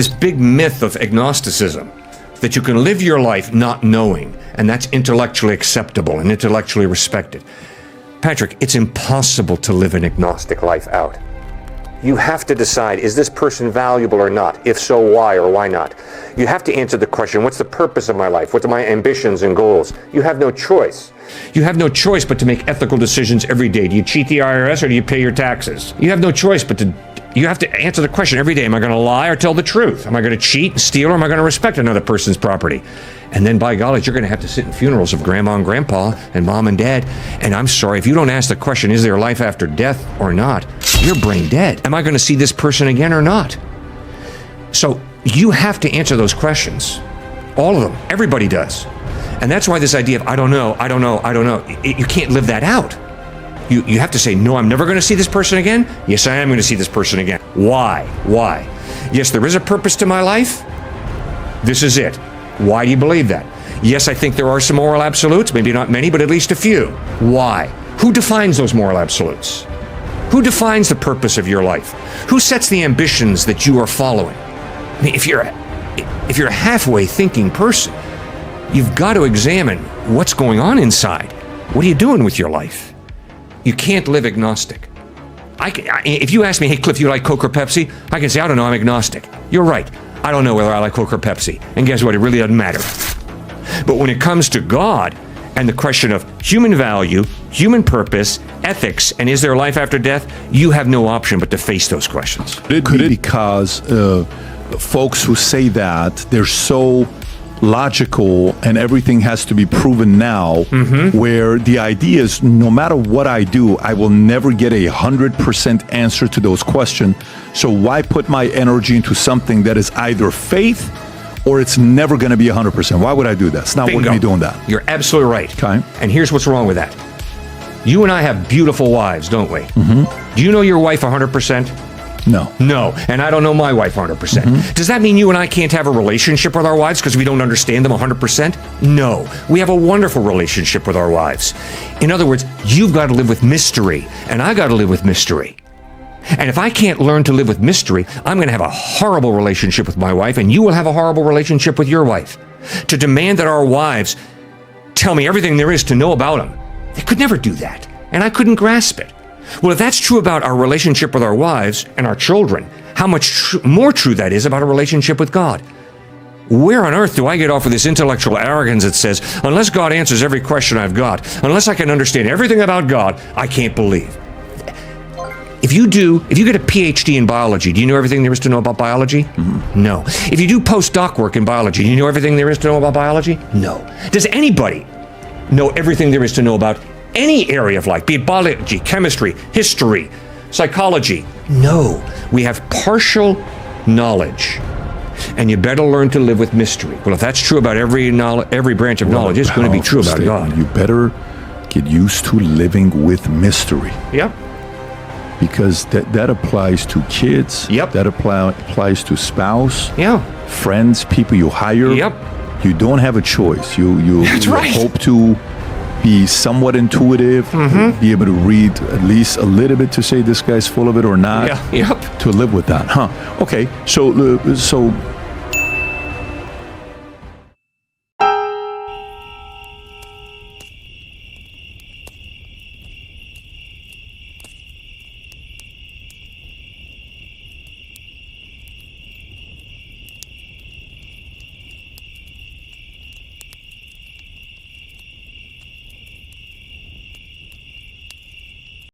This big myth of agnosticism, that you can live your life not knowing, and that's intellectually acceptable and intellectually respected. Patrick, it's impossible to live an agnostic life out. You have to decide, is this person valuable or not? If so, why or why not? You have to answer the question, what's the purpose of my life? What's my ambitions and goals? You have no choice. You have no choice but to make ethical decisions every day. Do you cheat the IRS or do you pay your taxes? You have no choice but you have to answer the question every day, am I going to lie or tell the truth? Am I going to cheat and steal or am I going to respect another person's property? And then, by golly, you're going to have to sit in funerals of grandma and grandpa and mom and dad. And I'm sorry, if you don't ask the question, is there life after death or not, you're brain dead. Am I going to see this person again or not? So you have to answer those questions. All of them. Everybody does. And that's why this idea of, I don't know, you can't live that out. You have to say, no, I'm never going to see this person again. Yes, I am going to see this person again. Why? Why? Yes, there is a purpose to my life. This is it. Why do you believe that? Yes, I think there are some moral absolutes, maybe not many, but at least a few. Why? Who defines those moral absolutes? Who defines the purpose of your life? Who sets the ambitions that you are following? I mean, if you're a halfway thinking person, you've got to examine what's going on inside. What are you doing with your life? You can't live agnostic. If you ask me, hey, Cliff, you like Coke or Pepsi? I can say, I don't know, I'm agnostic. You're right. I don't know whether I like Coke or Pepsi. And guess what? It really doesn't matter. But when it comes to God and the question of human value, human purpose, ethics, and is there life after death, you have no option but to face those questions. Could it because folks who say that, they're so logical and everything has to be proven now, where the idea is no matter what I do, I will never get 100% answer to those questions. So why put my energy into something that is either faith or it's never going to be 100%? Why would I do that? It's not worth me doing that. You're absolutely right. Okay. And here's what's wrong with that. You and I have beautiful wives, don't we? Do you know your wife 100%? No. No, and I don't know my wife 100%. Does that mean you and I can't have a relationship with our wives because we don't understand them 100%? No, we have a wonderful relationship with our wives. In other words, you've got to live with mystery, and I got to live with mystery. And if I can't learn to live with mystery, I'm going to have a horrible relationship with my wife, and you will have a horrible relationship with your wife. To demand that our wives tell me everything there is to know about them, they could never do that, and I couldn't grasp it. Well, if that's true about our relationship with our wives and our children, how much more true that is about a relationship with God. Where on earth do I get off with this intellectual arrogance that says, unless God answers every question I've got, unless I can understand everything about God, I can't believe? If you get a PhD in biology, do you know everything there is to know about biology? No. If you do postdoc work in biology, do you know everything there is to know about biology? No. Does anybody know everything there is to know about any area of life, be it biology, chemistry, history, psychology? No. We have partial knowledge, and you better learn to live with mystery. Well, if that's true about every branch of knowledge, it's going to be true about God. You better get used to living with mystery. Yep. Because that applies to kids. Yep. That applies to spouse. Yeah. Friends, people you hire. Yep. You don't have a choice. You right. hope to be somewhat intuitive, be able to read at least a little bit to say this guy's full of it or not. Yeah. Yep. To live with that, huh? Okay, so